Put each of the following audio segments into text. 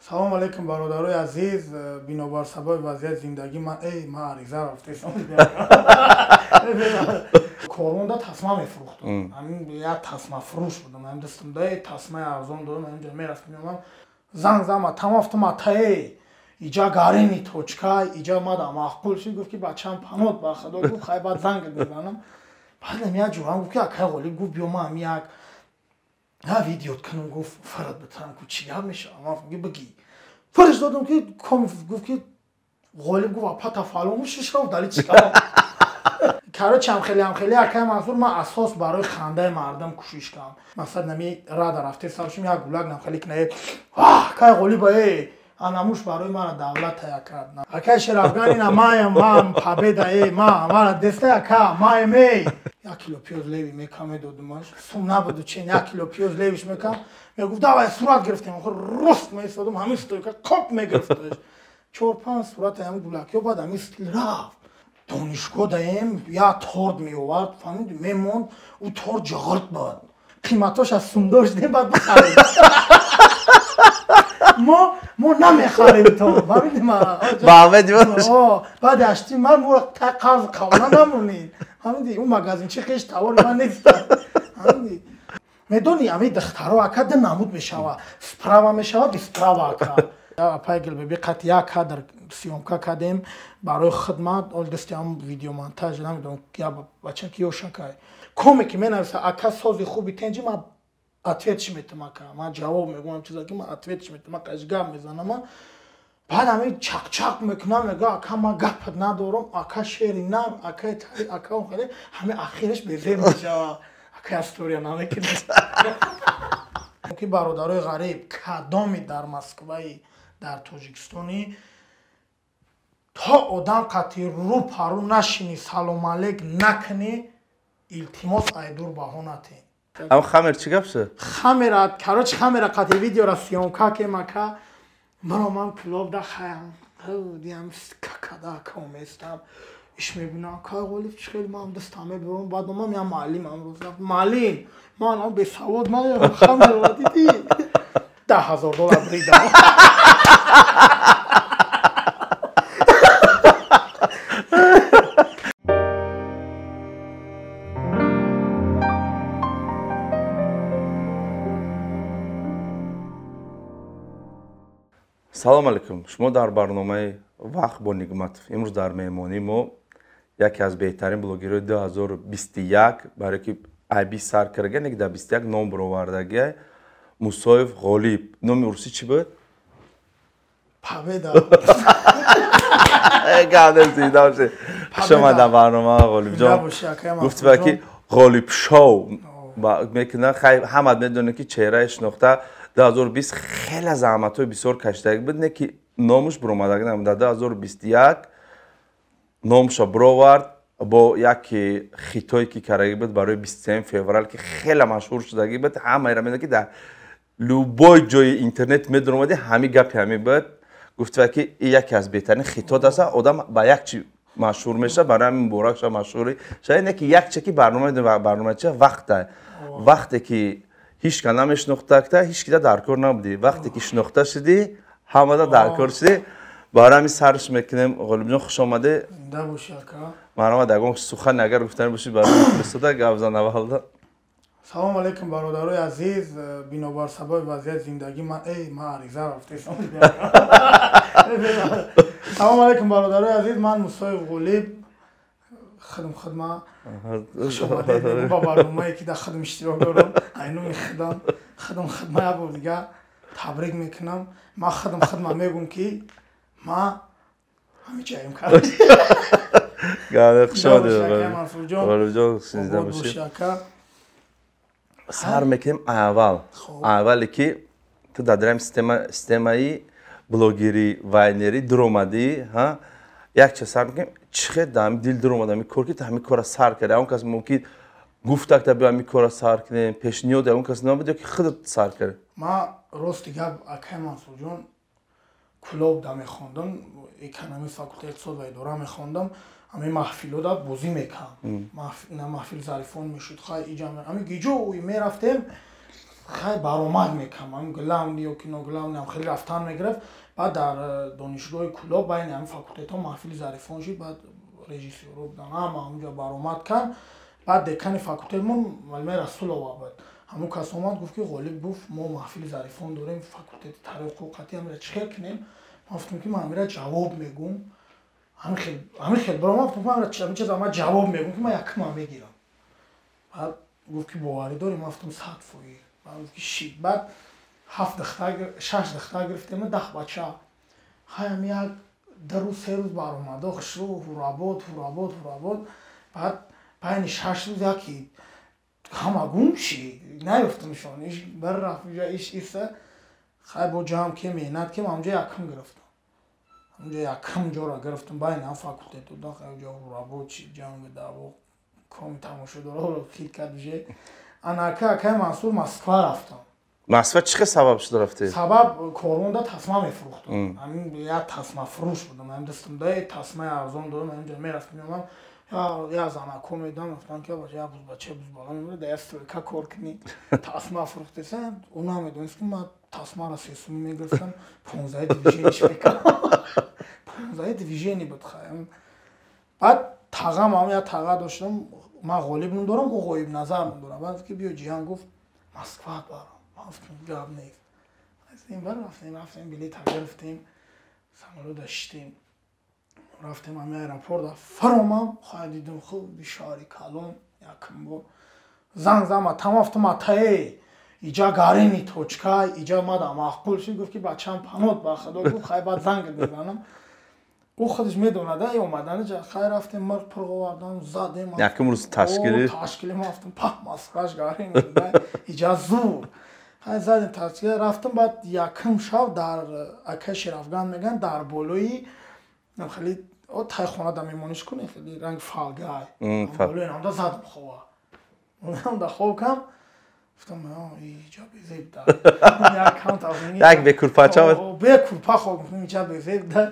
салом алейкум бародарои азиз, бинобар сабаби вазъияти зиндагӣ ман ариза рафтесам коронда тасма мефурӯхтам. Ҳамин як тасма фурӯш будам. Ҳамин дастамда тасмаи арзон дорам, ҳаминҷо мерафтам, ман занг зама тамафтам атае иҷа гарини точка, иҷа мада маъқул шид, гуфт ки бачаам панот ба худо, гуфт хай баъд занг мезанам. Баъдам як ҷурам гуфт ки акай ғолиб, гуфт биё ман ҳамин як видеот кунам, гуфт фарад битарам, гуфт чӣ гап мешавад? Ман гуфт бигӣ. Фарш додам ки гуфт ки ғолиб гуфт апата фалон шишав дали чикарам. Короче ҳамхеле акай Мансур ман асос барои хандаи мардам кӯшиш кардам. Масалан нами рада рафте саршум як гулак намхеле кунае акай ғолиба анамуш барои мана давлат тая кард. Акай шерафгани маям ман победа мана деста ака маям 1 кило пиёз леви мекам медодумаш. Сум набуду чен 1 кило пиёз левиш мекам. Мегуфт давай сурат гирифтем. Рост меистодам ҳамин стойка коп мегирифташ. 4-5 сурат ҳамин гулакё баъд ҳамин стил рафт. Донишгоҳ даем як торт меовард, фаҳмидӣ мемонд, ӯ торт ҷағрт буд. Қиматош аз сум доштем баъд бихарем. мо намехарем то, фаҳмидӣ ма. Баъд аштӣ ман мо қарз қавла намонем. Фаҳмидӣ ӯ магазинчи хеш тавори ман нест. Фаҳмидӣ? Медонӣ ҳамин духтаро ака да намуд мешавад. Справа мешавад, справа ака. Апай гилбеби қат як кадр сиёмка кардем барои хидмат, ол дасти ҳам видеомонтаж намедонам як бача ки ёшакай. Комики менависа ака сози хуби тенҷи ман ответш метам ака. Ман ҷавоб мегӯям чиза ки ман ответш метам ака гап мезанам. Баъд ҳамин чақчақ мекунам мега ака ман гапат надорам, ака шери нам, ака тари, ака он хеле ҳамин ахираш безер мешавад. Ака история намекунад. Ки бародарои ғариб кадоми дар Москваи дар Тоҷикистони то одам қати рӯ парӯ нашини салом алейк накунӣ илтимос айдур баҳо натен. Ам хамер чӣ гап шуд? Хамера, короче хамера қати видеора сиёмка кем ака. Маро ман клуб да хаям. Дiyam kakada komestam. İş mebina kağolif çıkıl mam dastame bevam bad mam ya malim amroz malim man o besavod man ya khamr vadidi $10,000 brida. Салом алейкум. Шумо дар барномаи Вақт бо Нигматов. Имрӯз дар меҳмонӣ мо яке аз беҳтарин блогерои 2021 барое ки айби сар кардаги 2021 ном баровардаги Мусоев Ғолиб. Номи урусӣ чӣ буд? Победа. Гадем хушомад дар барнома Ғолиб. Гуфтӣ ки Ғолиб шоу мекунад. Ҳамат медонад ки чеҳраи шинохта 2020 хеле заҳматҳои бисёр кашидаги буд, не ки номуш буромадаги набуд. Дар 2021 номуша буровард бо яке хитое ки кардаги буд барои 23 феврал ки хеле машҳур шудаги буд. Ҳамаеро медонад ки дар любой ҷои интернет медорамади ҳамин гапи ҳамин буд. Гуфтива ки ин яке аз беҳтарин хитот аст. Одам ба як чи машҳур мешавад, барои ҳамин муборак шава машҳури шавад. Не ки як чи ки барномаи чи вақта. Вақте ки ҳеч ка намешнохтакта, ҳеч кида дар кор набудӣ. Вақте ки шинохта шудӣ, ҳамада дар кор шудӣ. Барои ҳамин сарш мекунем. Ғолиб ҷон хуш омадӣ. Да боши ака. Марҳамат, ягон сухан агар гуфтани бошед барои муфлистода гап зан аввалда. Салом алейкум бародарои азиз, бинобар сабаби вазъияти зиндагӣ ман ариза рафтесам. Салом алейкум бародарои азиз, ман Мусоев Ғолиб خدمت شما دیدیم با برنامه‌ای که در خدمت اشتراک دارم اینو خدمت یه بار دیگه تبریک میکنم. من خدمت میگم که ما همه جایم کردیم. گاده خوشحال غالب جان سیزده باشید. سر میکنیم اولی که تو دادرم سیستمایی بلوگری واینری درآمدی ها یک چه سر میکنیم چه دام دیل درآمده میکرد که همین کارا سر کرده. اون کس ممکن گفت که بیا همین کارا سر کنیم پیشنهاد اون کس نمیده که خودت سر کرد. ما راست دیگه اکای منصور جان کلوب دا میخوندم اکونومی فاکولته اقتصاد و اداره میخوندم. همین محفلو دا بازی میکنم. محفل ظریفان میشد خواهی ایجا همین گیجو میرفتیم خیلی برآمد میکنم گلام دیو که نگلام نم خیلی رفتن میگرفت بعد در دانشگاه کلاب بین هم فاکولته ها محفل ظریفان شد بعد رژیسور رو بودن همونجا برآمد کن بعد دکان فاکولته من معلم رسول آورد همون کس اومد گفت که غالب گفت ما محفل ظریفان داریم فاکولته تاریخ حقوقی هم را چه کنیم ما گفتم که من میرا جواب میگم همین خیلی برام گفتم من چه چیزا من جواب میگم که من یکم میگیرم بعد گفت که باوری داری ما گفتم 100%. بعد گفت که شید بعد 7 دقیقه 6 دقیقه گرفتیم 10 بچه هم یک 2 روز 3 روز برآمد خشرو هورابود بعد بین 6 روز یکی همگون شی نیفتمشون ایش بر رفت اینجا ایش خیلی با جمع که مهنت که من اونجا یکم گرفتم اونجا یکم جا را گرفتم بین هم فاکولته تو داخل اونجا هورابود چی جنگ دعوا کمی تماشا داره خیلی کرد بشه انا منصور مسکو رفتم مسکو چه سبب شد رفته؟ سبب کاروندا تسمه میفروختم همین یک تسمه فروش بودم من دستم ده تسمه ارزان دارم اینجا میرفتم میومدم یا زنکو میدم گفتن که باشه یا بچه بالا میمونه دست که کار کنی تسمه فروخته سن اونا میدونست که من تسمه را سیسومی میگرفتم 15 دیویژنش میکنم 15 دیویژنی بود خواهیم بعد تاغم هم یا تاغا داشتم من غالب ندارم او غایب نظر ندارم بعد که بیا جیان گفت مسکو برام گفتم جواب نیست رفتیم بلیط گرفتیم سامانو داشتیم رفتیم همه ایرپورت فرامم خواهد دیدم خوب بیشاری کلون یکم بود زنگ تمافتم تایی ایجا گارینی توچکا ایجا مادا معقول شد گفت که بچه‌ام پنوت با خدا گفت خیلی بعد زنگ میزنم او خودش میدونه ای اومدن جا خیلی رفتیم مرد پرگواردن زدیم یکم روز تشکیلی ما رفتیم مسکوش گارینی ایجا زور های زدیم تشکیل رفتم بعد یکم شب در اکش افغان میگن در بولوی خیلی تای خونه دا میمونیش کنی خیلی رنگ فالگای بولوی هم دا زدم خواه اونم دا خواه کم گفتم ایجا بیزیب دا یک به کورپا چاود به کورپا خواه گفتم ایجا بیزیب دا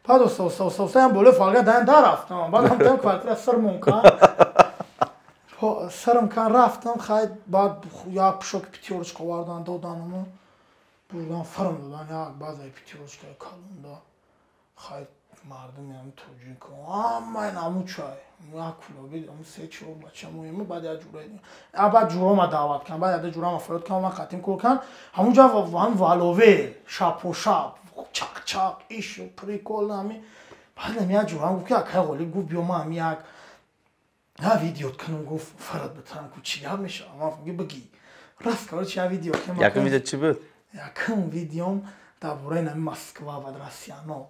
بعد سوسه هم بولوی فالگای دا رفتم بعد هم تایم کوارتر سرمون کن سرم کن رفتم خیلی بعد یا پشک پیتیورچکا واردن دادن بردن فرم دادن یا بعضی پیتیورچکای کلون دا خیلی مردم یعنی توجیه کنم من امو چای یک کلو بیدم 3-4 بچه مهمه بعد یک جورایی بعد جورا ما دعوت کنم بعد یک جورا ما فراد کنم من قطیم کل کنم همونجا هم والوه شب و شب چک ایشو پریکول همی بعد هم یک جورا هم گفت که اکای غالی گفت بیا ما هم یک ویدیوت کنم گفت فراد بترم که چی هم میشه اما بگی راست کار چی ویدیو کنم یکم ویدیو چی بود؟ یکم ویدیوم در بورای نمی مسکو و راسیانو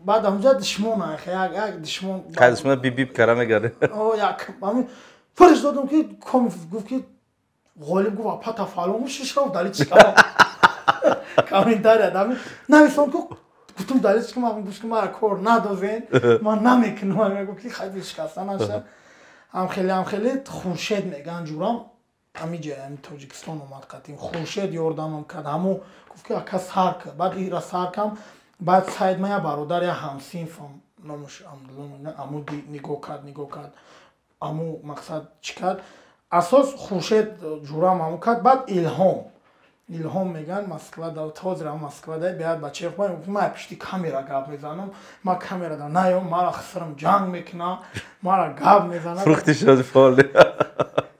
بعد همونجا دشمون یک دشمون دشمون بیب کاره میگرده همین فرش دادم که گفت که غالب گفت پتا فالون ششم داری چیکار کامنتار دادم نمی‌فهم که گفتم داری چیکار من گفتم مرا کار ندازین من نمیکنم من گفت که خیلی شکستن نشه هم خیلی خورشید میگن جورام همینجا همین تاجیکستان اومد قدیم خورشید یاردمم کرد همو گفت که اکا سر کرد بعد ایرا سر کم بعد ساید ما یا برادر یا همسینفم نامش امو نگاه کرد امو مقصد چی کرد اساس خورشید جورام همو کرد بعد الهام میگن مسکو دا تازه هم مسکو دا بیاد بچه خواهیم ما پشتی کامیرا گاب میزنم ما کامیرا دا نیام ما را خسرم جنگ میکنم ما را گاب میزنم فروختی شد فعالی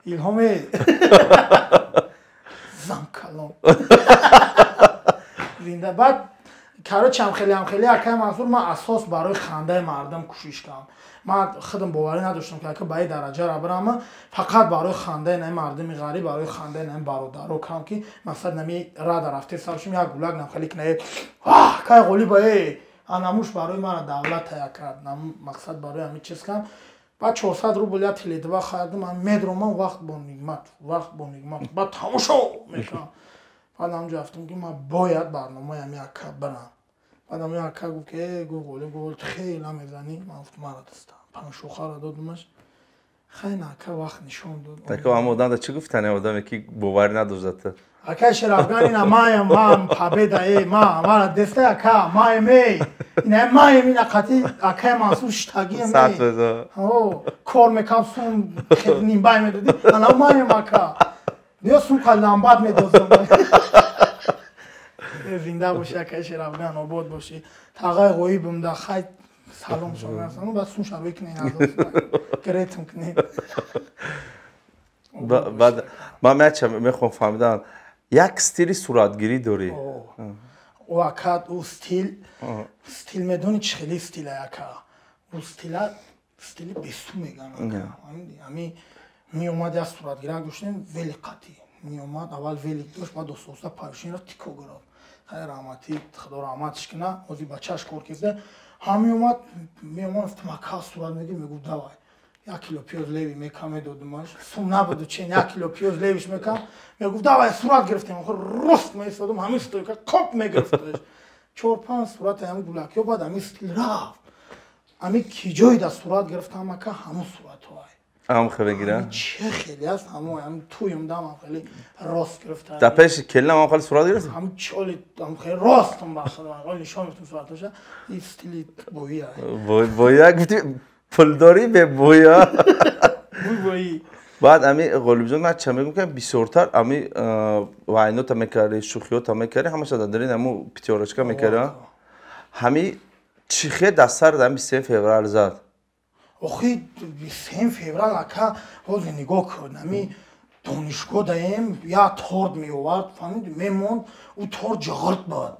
الهامی زنکلون زنده بعد کارو چم خیلی اکای منصور من اساس برای خنده مردم کوشش کردم من خودم باوری نداشتم که اگه به این درجه را برم فقط برای خنده نه مردم غریب برای خنده نه برادرو کم که مثلا نمی را رفته سرشم یک گولگ نم خلیک نه واه کای غولی با اناموش برای من دولت تهیه کرد نم مقصد برای همین چیز کم بعد 400 روبل یا تلیدوا خریدم من میدرم وقت با نگمت بعد تماشا میکنم بعد همونجا رفتم که من باید برنامه همین اکا برم بعد همین اکا گفت که گفت خیلی نمیزنی من گفت مرا دستم پنشوخه را دادمش خیلی اکا وقت نشون داد اکا هم آدم دا چی گفتنه آدمی که باوری نداشته اکا شرافگان اینا مایم پابیده ای مرا دسته اکا مایم اینا مایم اینا قطعی اکا منصور شتاگی می کار میکنم سون نیم بای میدادی انا مایم اکا بیا سومکا لامباد میدوزم زنده باشی اکای شرافگان آباد باشی تاقای قوی بمده خیلی سلام شما هستم بعد سون شروع کنین گریتم کنین بعد من میخوام فهمیدم یک استیل صورتگیری داری او اکاد او استیل میدونی چه خیلی استیل اکا او استیل بیستو میگن امی می اومد از صورتگیری گوشتیم ولی قطعی می اومد اول ولی داشت بعد دوستا پایشین را تیکو گرفت خیلی رحمتی خدا رحمتش کنه اوزی بچهش کار کرده هم می اومد تمکا صورت میگی میگو دوای 1 کیلو پیاز لیوی میکم میدادمش سوم نبود چین 1 کیلو پیاز لیویش میکم میگو دوای صورت گرفتیم رست میستادم همین استوی که کپ میگرفتش 4-5 صورت همین دولکی بعد همین استیل رفت همین کیجوی در صورت گرفتم که همون صورت های هم بگیرم چه خیلی است هم تویم دام خیلی راست گرفته تا پیش کلم هم خیلی صورت گرفت هم چالی هم خیلی راستم بخدا من نشون میتونم صورتش این استیل بویا بویا گفتی پولداری به بویا بویی بعد امی قلب جان من چه میگم که بسیارتر امی واینا تا میکردی شوخیو تا میکردی همش دادرین همو پیتیورشکا میکردن همی چیخه دستر دم 3 فوریه زد آخی 3 فوریه لکه حاضر نگاه کرد همی دانشگاه دایم یا تورد میوارد فهمیدی میمون او تورد جغرت بود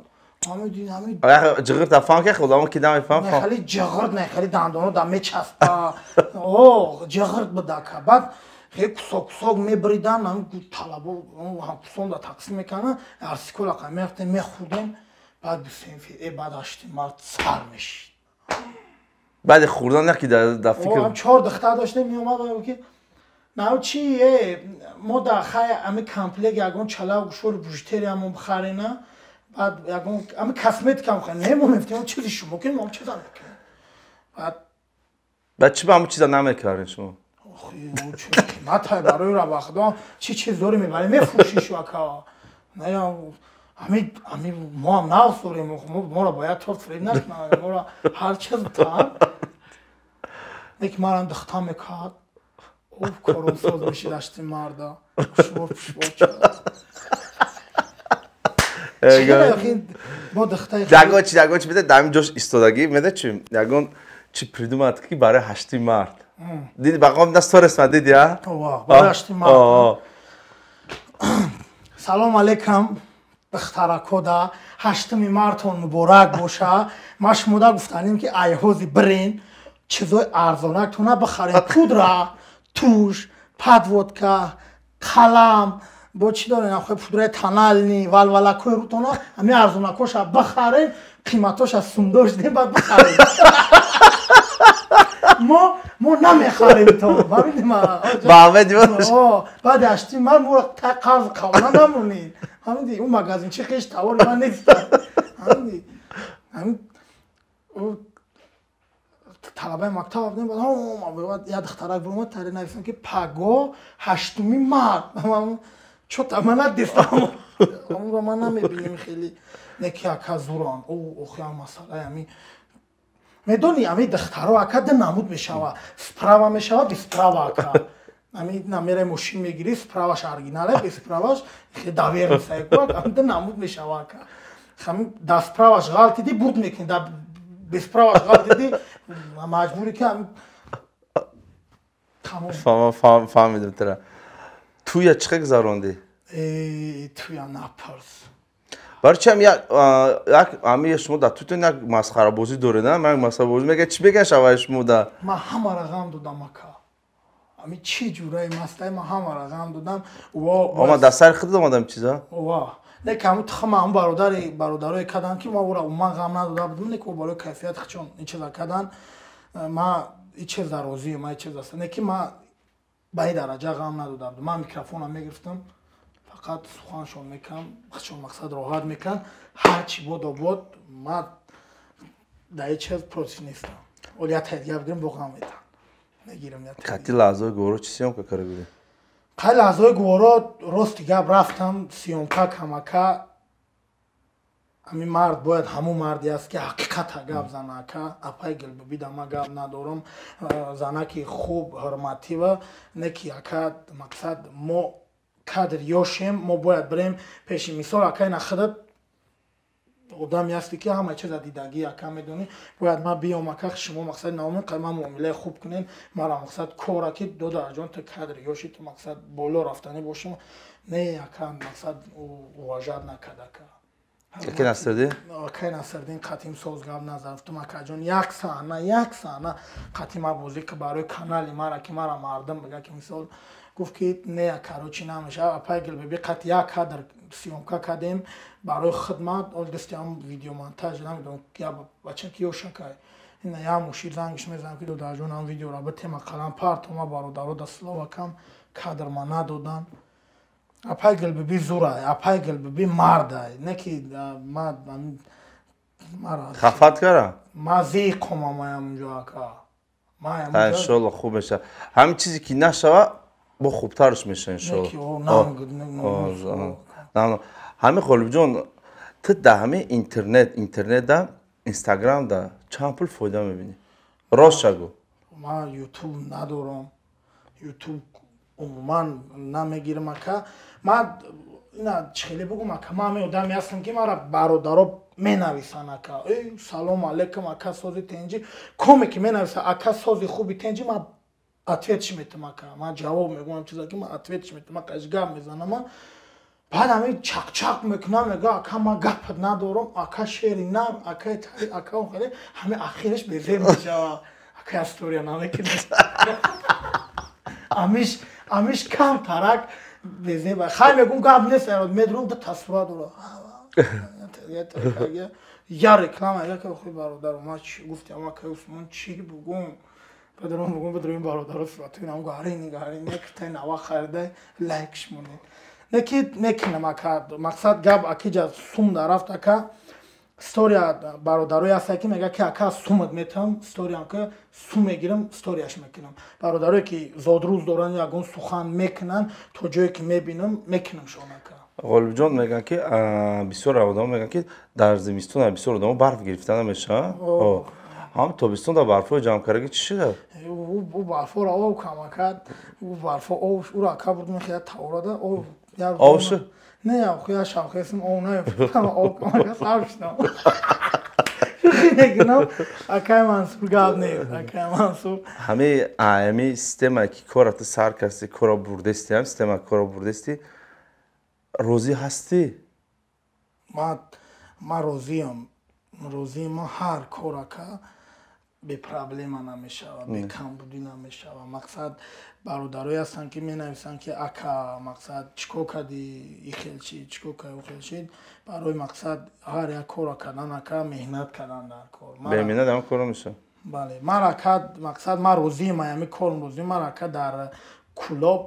فهمیدی همی جغرت افان که خودم کی دم فهم نه خیلی جغرت نه خیلی دندانو دم میچسبه اوه جغرت بود که بعد خیلی کسوک میبریدن هم طلبا هم کسون دا تقسیم میکنن ارسیکولا که میرفتیم میخوردیم بعد بسیم فیه بعد هشتی مرد سر میشید بعد خوردن نکی در فکر هم 4 دختر داشتیم میومد که نه چیه ما در خیلی همه کمپلیگ یکون چلا و شور بوشتری همون بخرینه بعد یکون همه کسمت کم خیلی نمون میفتیم چیزی شما کنیم هم چیزا میکنیم بعد چی با همون چیزا نمیکردین شما؟ آخی اون چه قیمت های برای را بخدا چی چیز داری میبریم میفروشی شوکا نه ما هم ناف داریم ما را باید تورت فرید نکنم ما را هر چیز تام یک مرم دختم میکرد او کارون ساز میشی داشتی مردا شور چرا ما دختای دگو چی بده دمی جوش ایستادگی میده چی دگون چی پریدومد که برای 8 مرد دیدی بقام دست رسمت دیدی ها برای 8 مرد سلام علیکم دخترکو دا 8 مردتون مبارک باشه ما شما گفتنیم که ایهوزی برین چیزای ارزانک تو نبخرین پودر توش پدودکا قلم با چی دارین آخه پودر تنالنی ولولکوی روتونا همین ارزانکوش بخرین قیمتاش از سونداش دیم بعد بخرین ما نمیخریم تو ببینیم بعد اشتی من مورا قرض قولا نمونید همین اون مغازین چه خیش تاور من نیست همین طلبه مکتب بودیم بعد یاد اختراع برومد تری نویسم که پگو 8 مرد چو تمام دیستم اون رو من نمیبینیم خیلی نکی اکازوران او خیام مسئله همین میدونی همین دخترها اکاد نمود میشوه سپراوا میشوه بی سپراوا اکاد همین نمیره ماشین میگیری سپراواش ارگیناله بی سپراواش خیلی داویر میسه اکاد همین نمود میشوه اکاد همین دست سپراواش غلطی دی بود میکنی بی سپراواش غلطی دی مجبوری که همین تمام فهمیدم ترا توی چه گذروندی؟ توی نپرس برای چه همی شما در توی یک مسخره بازی دوره نه؟ من مسخره بازی میگه چی بگن شوه شما در؟ من همه رقم دادم اکا همی چی جورای مسته من همه رقم دادم اما در سر خود دادم چیزا؟ نه که همون تخم همون برادرای کدن که ما من غم نداده بودم نه که برای کیفیت چون این چیزا کدن ما این چیز در روزی ما این چیز است نه که ما به این درجه غم نداده بودم من میکروفونم میگرفتم فقط سخنشون میکنم چون مقصد راحت میکن هرچی بود ما در این چیز پروسی نیستم اولیت هدیه بگیرم بغم میدن نگیرم خطی لحظه گورو چی سیوم که کاره بیده؟ خیلی لحظه گورو راستی گب رفتم سیومکا کمکا همین مرد باید همون مردی است که حقیقت گب زنه که اپای گل ببیدم من گب ندارم زنه که خوب حرمتی و نکی اکد مقصد ما кадр ёшем мо бояд бирем пеши мисол акай нахадат одами ҳасте ки ҳама чиза дидагӣ ака медонӣ бояд ман биём ака шумо мақсад наомед ман муомилаи хуб кунем мара мақсад кора ки додарҷон ту кадр ёши ту мақсад боло рафтанӣ бошем не ака мақсад уважат накард ака Акай Насирдин? Акай Насирдин қатим созгав назарфтум акаҷон як саҳна қатим бозӣ ки барои канали мара ки мара мардум бигӯяд ки мисол гуфт ки не акарочи намеша апай гилбиби қат як кадр сиёмка кардем барои хидмат ол дастиам видеомонтаж намедонам я бача ки ёшакай ина я мушир зангиш мезанам ки додарҷон ам видеора битема қалам партома бародаро дастиловакам кадрма надодан апай гилбиби зурай апай гилбиби мардай не ки мара хафат кара ма зиқомам аям унҷо ака иншолло хуб меша ҳамин чизе ки нашава бо хубтарш меша иншолло ҳамин ғолибҷон ту да ҳамин интернетда инстаграмда чанд пул фоида мебинӣ рост шагу ман ютуб надорам ютуб умуман намегирам ака ман ина чхеле бугум ака ман ҳамин одаме ҳастам ки мара бародаро менависанд ака салом алейкум ака сози тенҷи коме ки менависанд ака сози хуби тенҷи ман ответш метам ака ман ҷавоб мегӯям чиза ки ман ответш метам ака гап мезанам баъд ҳамин чақчақ мекунам мега ака ман гапат надорам ака шери нам ака ака ҳамин ахираш безе мешава ака история намекунад амиш кам тарак безеба хай мегум гап нест медрум да тасвира дора я реклама я ки хӯй бародар ман гуфтам ака усмон чӣ бугум бадром бугум бадроим бародаро сиватуинам гарини тай нава харидай лайкш монед неки мекунам ака мақсад гап акиҷа сум дарафт ака история бародарои ҳаста ки мега ки ака сумат метам историям ки сум мегирам историяш мекунам бародарое ки зодрӯз доран ягон сухан мекунанд то ҷое ки мебинам мекунам шон ака ғолибҷон мегӯянд ки бисёр одам мегӯянд ки дар зимистон бисёр одам барф гирифта намеша ҳам тобистон дар барфҳои ҷамъкарагӣ чӣ шуда ӯ барфҳоро об кама кард ӯ барфҳо ӯро ака бурдим хия таворада обшу не я хуя шавхесим об наёфтам об кама савштам акай Мансур гап нест акай Мансур ҳамин системае ки кора ту сар касти кора бурдести ҳам системае кора бурдести розӣ ҳастӣ ман розиам ман ҳар кор ака бепроблема намешава бекамбудӣ намешава мақсад бародарое ҳастанд ки менависанд ки ака мақсад чикор кардӣ ихелчи чикор карди ухелчи барои мақсад ҳар як кора кардан ака меҳнат кардан дар кор бемеҳнат ҳам кора мешава бале ман ака мақсад ман розиам ҳамин корм розиам ман ака дар кулоб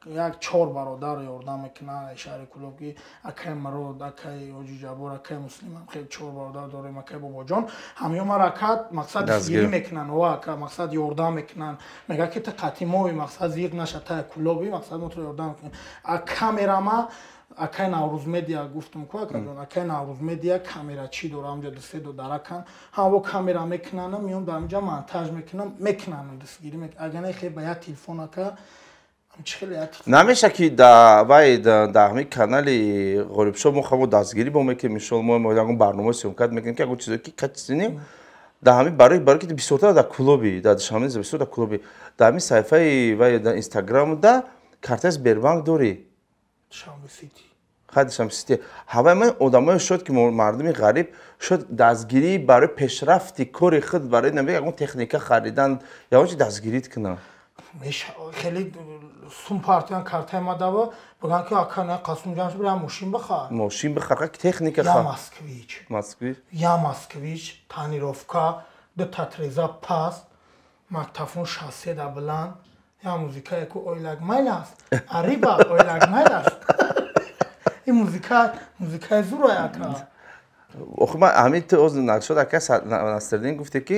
як 4 бародар ёрдам мекунанд шаҳри кулоб ки акай мурод акай ҳоҷиҷабор акай муслиман хеле 4 бародар дорем акай бобоҷон ҳамаён мара ака мақсад дастгирӣ мекунанд ва ака мақсад ёрдам мекунанд мега ки қатимови мақсад зиқ наша та кулоби мақсад мо то ёрдам мекунем камерама акай Наврӯз медиа гуфтум ку акай Наврӯз медиа камерачӣ дора ҳамҷа дусе даракан ҳамо камера мекунанд миём дар ҳамҷа монтаж мекунанд дастгирӣ агар не хе ба як телефон ака намеша ки вай дар ҳамин канали ғолибшоҳ мо хамо дастгирӣ бо мекунем мишол мо ягон барномаи сёмкат мекунем ки ягон чизое ки качисинем дар ҳамин барои ки бисёртар дар кулоби дар шамниза бисёр дар кулоби дар ҳамин саҳифаи вай дар инстаграмда картаи Сбербанк дорӣ хади Шамсити ҳаваи ман одамое шояд ки мардуми ғариб шояд дастгирӣ барои пешрафти кори худ барои ягон техника харидан ягон чи дастгирӣ кунанд хеле сум партиян картаи мадава бигӯянд ки ака не қасумҷамш бира мошин бихар техника я москвич тонировка ду татреза паст мактафон шаседа биланд я музикае ку ойлак майл аст ариба ойлак майл аст ин музикаи зурай ака охи ман ҳамин ту оз накшод ака Насирдин гуфте ки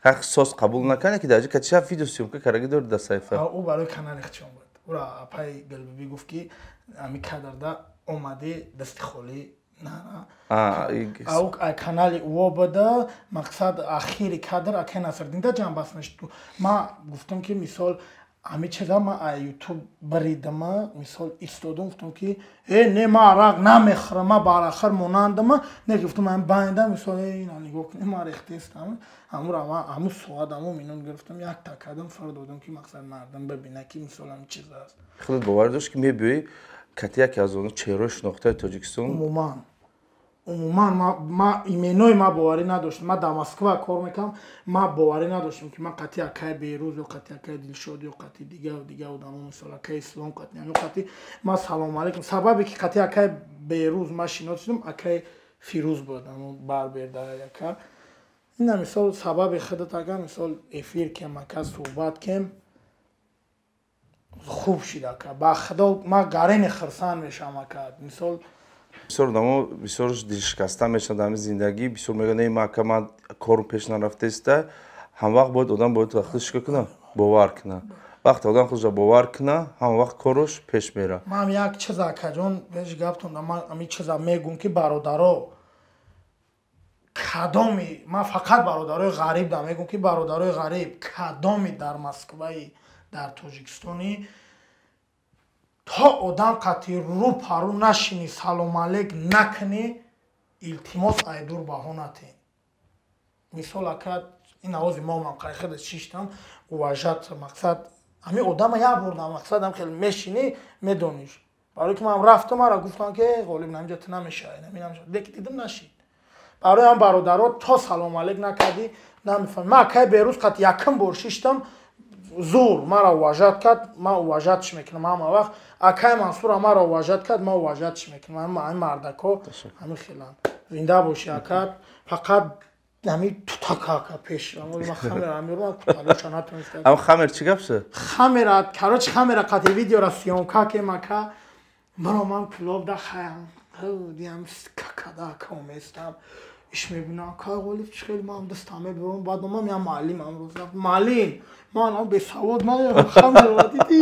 соз қабул накане ки даҷа кача видео сёмка караги дори дар саҳифа ӯ барои канали хичон буд ура апай галбиби гуфт ки ҳамин кадрда омади дасти холӣ канали ӯо буда мақсад ахири кадр акай Насирдин да ҷамъ бас мешуд ман гуфтам ки мисол ами чиза ман аз ютуб баридама мисол истодам гуфтам ки не ман арақ намехӯрам, ман барохир монандама, не гуфтам ман байнда мисол ина нигоҳ кунед ман рехтестам, ҳамун соат ҳамун минут гирифтам як такадам фар додам ки мақсад мардам бибина ки мисол ҳамин чиз аст. Худат бовар дошт ки мебиёӣ кати яке аз оно чеҳрои шинохтаи Тоҷикистон? умуман ман именои ман боварӣ надоштам. Ман дар Москва кор мекардам, ман боварӣ надоштам ки ман қати акаи Беҳрӯз ё қати акаи Дилшод ё қати дига одамо мисол акаи Ислом қати ҳамин қати ман салому алайкум. Сабабе ки қати акаи Беҳрӯз ман шиносидам акаи Фирӯз буд, ҳамун барбердаи ака. Ина мисол сабаби худат агар мисол эфир кем ака суҳбат кем хуб шид ака. Ба худо ман гарини хирсан мешавам ака. Мисол бисёр одамо бисёр дилшикаста мешаванд дар ҳамин зиндагӣ. Бисёр мегӯянд ин ака ман корм пеш нарафтааста. Ҳамвақт бояд одам бояд худаш чӣ кунад? Бовар кунад. Вақте одам худаш бовар кунад, ҳамавақт кораш пеш мера. Ман як чиз акаҷон беш гаптон ман ҳамин чиза мегӯям ки бародаро кадоми ман фақат бародарои ғариб да мегӯям ки бародарои ғариб кадоми дар Москваи дар Тоҷикистони то одам қати рӯ парӯ нашини салому алейк накунӣ илтимос айдур баҳо натен. Мисол ака ин авози момам қайхида чиштам уважат мақсад ҳамин одама як бор дар мақсадам хеле мешинӣ медониш. Барои ки ман рафтам мара гуфтам ки ғолиб намиҷа ту намешавӣ леки дидам нашид. Барои ҳам бародаро то салому алейк накардӣ намефаҳмӣ. Ман акаи Беҳрӯз қати якум бор шиштам зур мара уважат кард, ман уважатш мекунам ҳама вақт. Акаи Мансура мара уважат кард, ман уважатш мекунам. Ҳамин мардако ҳамин хелан зинда боши ака. Фақат ҳамин тутака ака пеш ман хамера меёрам алоша натонистам. Ам хамер чӣ гап шуд? Хамера короче хамера қати видеора съёмка кем ака. Мара ман пулов да хаям. Дiyam kakada komestam. İş mebina kağolif çıkıl mam dastame bevam bad mam ya malim amroza malim man am besavod man ya khamr vadidi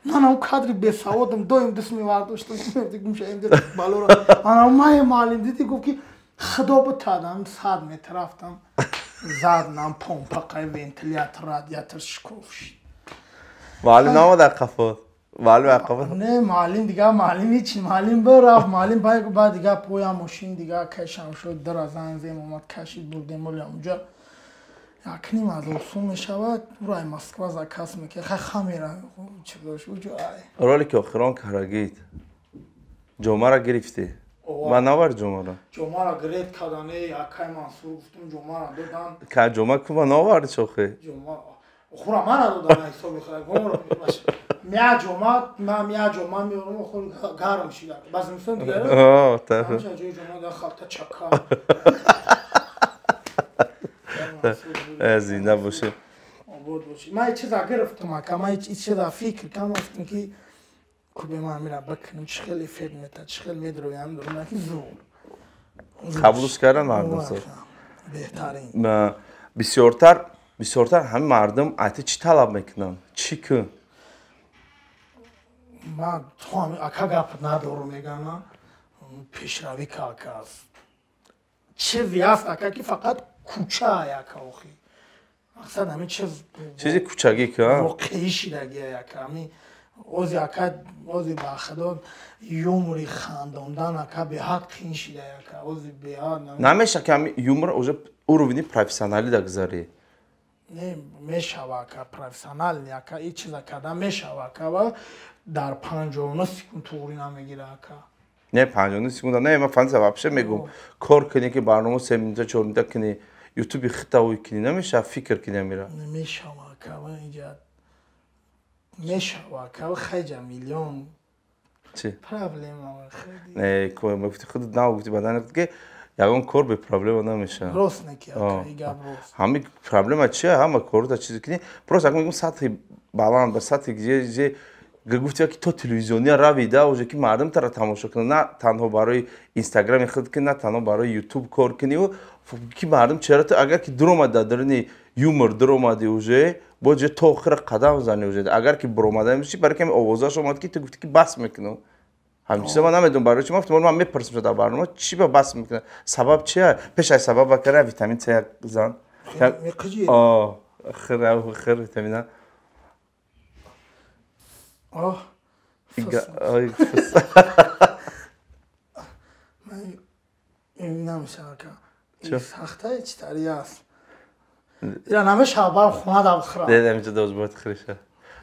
man am kadri besavodum doim dısmi vardoshtam dedim şeyimde balora man may malim dedi gov ki xudo butadam sad metr raftam zad nam pompa qay ventilyator radiator shkovsh malim namada qafa معلومه عقبه نه معلم دیگه معلمی چی معلم برافت معلم بعد دیگه پویا ماشین دیگه کشم شد در از انزیم اومد کشید بردیم ولی اونجا یکنیم از اصول میشود برای مسکو زکاس میکنه خیلی خمیره چه داشت وجو رولی که آخران کرگید جمعه را گرفتی من نوار جمعه را گرفت کدانه یکای منصور گفتم جمعه را دادم که جمعه که من نوار چوخه جمعه خورا من را دادم حساب خیلی گمرا باشه میا جمعه میارم خود گرم شده باز میسون دیگه طبعا جای جمعه در خالت چکا زنده باشه آباد باشه من یه چیز گرفتم اکا من یه چیز فکر کنم افتم که کوبه من میرم بکنم چه خیلی فکر میتد چه خیلی میدرویم دارم نکی زور قبولش کردن مردم سر بهترین بسیارتر همه مردم ati چی طلب میکنن چی کن من تو هم اکا گپ ندارم میگم پیشروی که اکا است چیزی هست اکا که فقط کوچه اکا آخی مقصد همین چیزی کوچگی که واقعی شیدگی اکا همین اوزی اکا اوزی با خدا یومری خانداندن اکا به حد خین شیده اکا اوزی به حد نمیشه که همین یومر اوجه уровни профессионали да гузари не мешава ка профессионал яка ин чиза када мешава ка ва дар 59 секунд туғри намегира ака не 59 секунда не ма фанса вообще мегум кор кини ки барнома 3 минута 4 минута кини ютуби хитави кини намеша фикр кини мира мешава ка ва инҷа мешава ка ва хайҷа миллион чи проблема хеди не ко муфти худ нав гуфти бадан ки ягон кор бе проблема намеша рост неки ака игаб рост ҳами проблема чия ҳама корда чизе кини просто як мегум сатҳи баланд ба сатҳи ҷе гуфти ки то телевизиония равида уже ки мардум тара тамошо кунад на танҳо барои инстаграми худ ки на танҳо барои ютуб кор куниву ки мардум чера ту агар ки дуромад дар даруни юмор дуромади уже бо ҷе то охира қадам зани уже агар ки буромада меши барои ки овозаш омад ки ту гуфти ки бас мекунам ҳамин чиза ман намедонам барои чӣ мафтимол ман мепарсам дар барнома чӣ ба бас мекунад сабаб чия пеш аз сабаб бакара витамин с зан меқиҷи хир витамина آه این نمیشه که سخته چی تاری است اینا نمیشه با خونه دام خراب دیدم اینجا دوز باید خریشه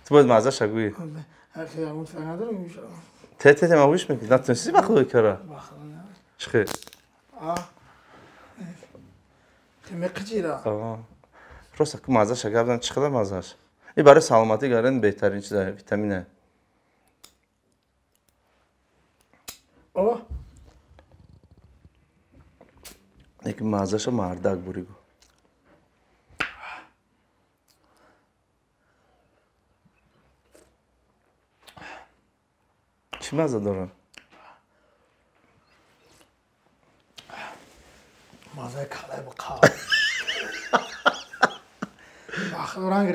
تو باید مزه شگویی اخی اون فکر ندارم میشه ته ما گوش میکنی نتونستی بخوای کارا چخه میقجیرا راست که مزه شگه بدن چقدر مزهش این برای سلامتی گارن بهترین چیزه ویتامینه یک مزهش مردک بوریگو چی مزه دارن؟ مزه کلای بقا آخه رنگ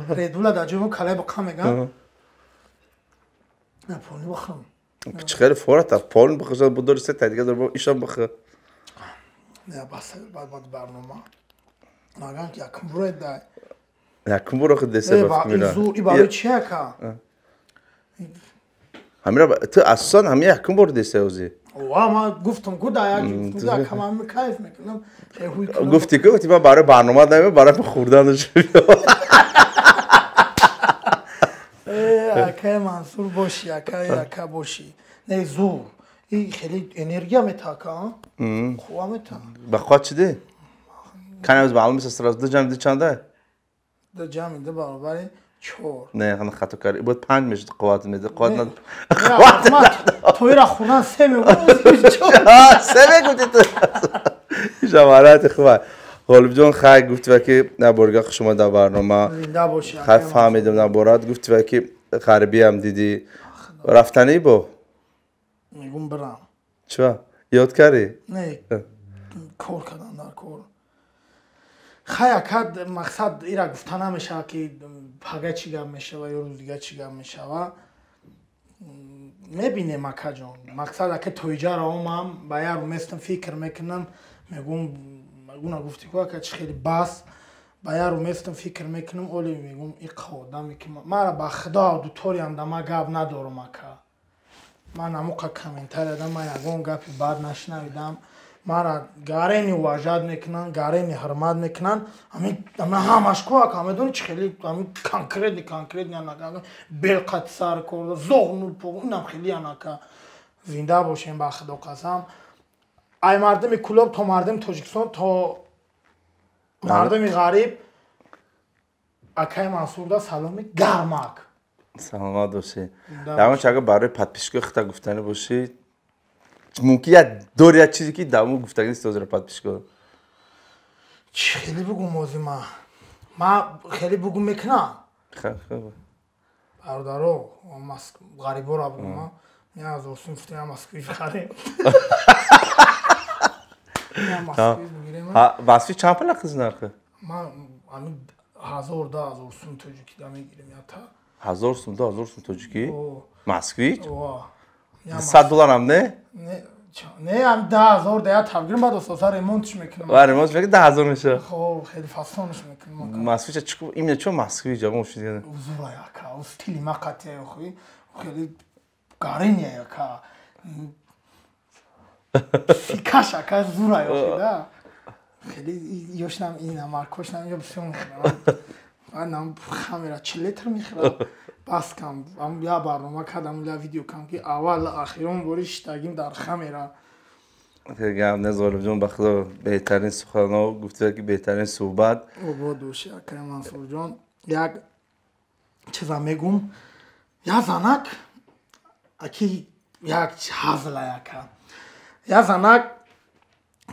ریدبولا در جمعه کلای بقا میگم نه پولنی بخورم چخیلی فورت از پولن بخورم بوداری سه تا دیگه دار با ایشان بخور نه بس بعد برنامه نگم که یکم برای دای یکم برای خود دسته بفت میرن این برای چیه که؟ همین تو اصلا همین یکم برای دسته اوزی واه ما گفتم گودا یکم هم کیف میکنم گفتی که گفتی من برای برنامه نمیم برای خوردنش اکای منصور باشی اکای باشی نه زور این خیلی انرژی میتاکه خواه میتاکه بخواه چی ده؟ کنه از معلوم است راست دو جمع دی چنده؟ دو جمع ده برابر 4 نه خیلی خطا کردی بود 5 میشه قوت میده قوت ند توی را خونن 3 میگم 3 میگفتی تو جمالات خوبه غالب جان خیلی گفتی و که نبرگاه شما در برنامه خیلی فهمیدم نبرد گفتی و که غربی هم دیدی رفتنی با میگم برم چرا یاد کردی نه کار کردم در کار خیلی کد مقصد ایرا گفتن نمیشه که پگه چی گم میشه و یا روز دیگه چی گم میشه و میبینیم اکا جان مقصد که تویجا را اومم با یارو مستم فکر میکنم میگم گفتی که چه خیلی باس با یارو مستم فکر میکنم اولی میگم این قوادم که ما با خدا دوتوری هم دما گپ ندارم اکا من اموقع کامنتار دادم من یگون گپی بعد نشنویدم مرا گارینی واجد میکنن گارینی حرمت میکنن همین همش کوه که میدونی چه خیلی همین کانکریت یا نگاه بلقت سر کرده زغنول پو اینم خیلی که زنده باشیم با خدا قسم ای مردم کلوب تا مردم تاجیکستان تا مردم غریب اکای منصور دا سلامی گرمک سلامت باشی در من چگه برای پادپیشگاه خطا گفتنی باشی ممکن یه دور یه چیزی که دامو گفتگی نیست توزر پادپیشگاه خیلی بگم موزی ما خیلی بگم میکنم خیلی برادرو غریبا را بگم نه از اصلا فتیم مسکوی بخریم نه مسکوی بگیریم مسکوی چند پلا قز نرخه؟ ما همین 1000 سوم توجیکی دا میگیریم یا تا 1000 سوم 1000 سوم توجیکی؟ مسکوی؟ $100 هم نه؟ نه هم 10,000 دیگه تبگیریم بعد اساسا ریمونتش میکنم ریمونتش میکنم 10,000 میشه خب خیلی فاسونش میکنم مسکوی چه این چون مسکوی جا مفید دیگه زورا یکا او ستیلی ما قطعه خوی خیلی گارینی یکا فیکاش یکا زورا یکا خیلی یوشنم این مارکوش نم یا بسیار میخورم من نم خمیره 4 لیتر میخورم بس کم ام یا برنامه کردم یا ویدیو کم که اول اخیرون بوریش تاگیم در خمیره خیلی هم نزارم جون بخدا بهترین سخنها گفته که بهترین صحبت او بود دوشی اکرم منصور جان یک چیزا میگم یا زنک اکی یک هزله یا زنک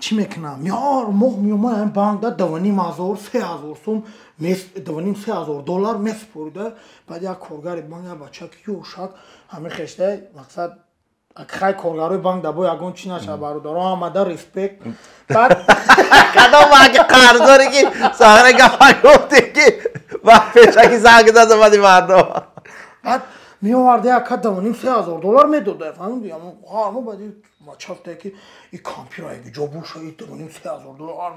چی میکنم یار مخ میومه این بانک دا 2,500 3,000 سوم $2,500 میسپرده بعد یک کارگر بانک یا بچه که یوشک همه خشته مقصد خیلی کارگروی بانک دا با یکون چی نشه برادر آمده ریسپیکت بعد کدام بانک قرضداری که سهره گفت گفتی که وقت پیشکی زنگ داد اومدی مردم بعد میآورده یک $2,500 میداده فهمیدی اما بعد ما چفته که این کامپیرای جا بوشه $2,500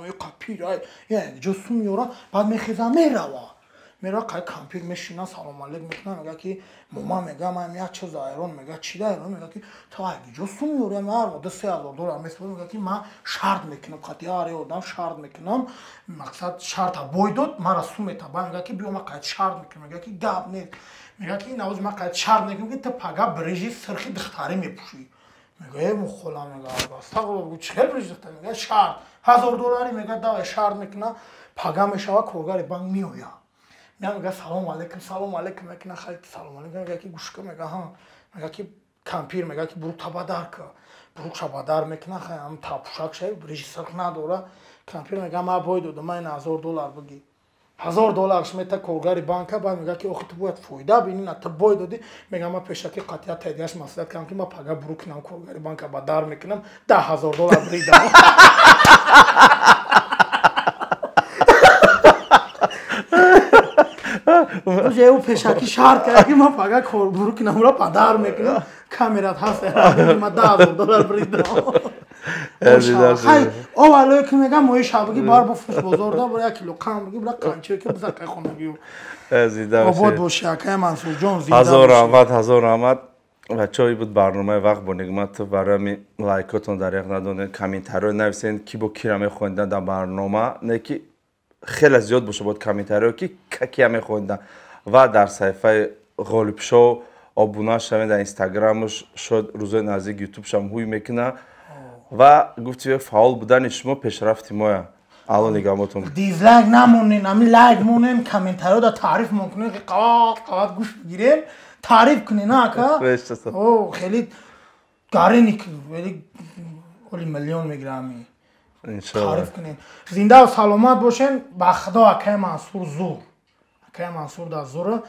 می کامپیرای یعنی جا سو میاره بعد میخیزه میروه میره که کامپیر میشینه سلام علیک میکنه میگه که ماما میگه من یا چه زایرون میگه چی دایرون میگه که تو اگه جوستم میوره مار و $3000 میسپرم میگه که من شرط میکنم قطعی آره آدم شرط میکنم مقصد شرط بویدود مرا سومیتا با میگه که بیو ما قطع شرط میکنم میگه که گاب نیست میگه که نوز ما قطع شرط میکنم که تو پگا بریجی سرخی دختری میپوشی میگه مخلا میگه استغفر چه بریجی دختری میگه شرط $1000 میگه داوی شرط میکنه پگا میشوه کورگاری بانک میویا میگه سلام علیکم میکنه خیلی سلام علیکم میگه که گوش کن میگه ها میگه که کامپیر میگه که برو تبادر که برو تبادر میکنه خیلی هم تاپوشک شای بریجی سرخ نداره کامپیر میگه ما باید دو من $1000 بگی $1000 شمیتا کورگاری بانک بعد میگه که تو باید فایده بینی نه تو باید دادی میگه ما پیشکی قطعی تاییدش مسئله کردم که ما پگا برو کنم کورگاری بانک بادر میکنم $10,000 بریدم تو او پیشکی شرط کرد که من پگا برو کنم را پدر میکنم کامیرات هست ما $10,000 بریدم خیلی اولی که میگم موی شبگی بار با فوش بزرده برای 1 کیلو قم بگی برای قنچه که بزرگه خونگی آباد باشه اکه منصور جان زیده باشه هزار رحمت بچه هایی بود برنامه وقت با نگمت برای لایکاتون دریق ندونه کامنتر نویسین کی با کی رو خوندن در برنامه نه که خیلی زیاد باشه بود کامنتر که کی هم خوندن و در صفحه غالب شو ابونه شوید در اینستاگرامش شد روزای نزدیک یوتیوب شم هوی میکنه و گفتی فعال بودن شما پیشرفتی ما الان نگامتون دیزلایک نمونین همین لایک مونین کامنتارا دا تعریف میکنین که قاعد گوش بگیرین تعریف کنین که او خیلی گارینی ولی کلی میلیون میگرامی تعریف کنین زنده و سلامت باشین با خدا اکه منصور زور اکه منصور دا زور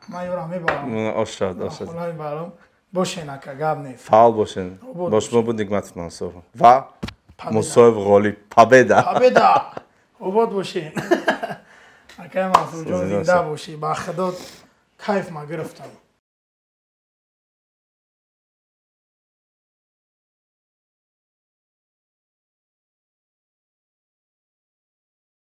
ما یورا میبارم آشاد خدا میبارم باشین اکه گاب نیست فعال باشین باش ما بود نگمت منصور و مصاحب غالب پابدا عباد باشین اکه منصور جان زنده باشی با خدا کیف ما گرفتم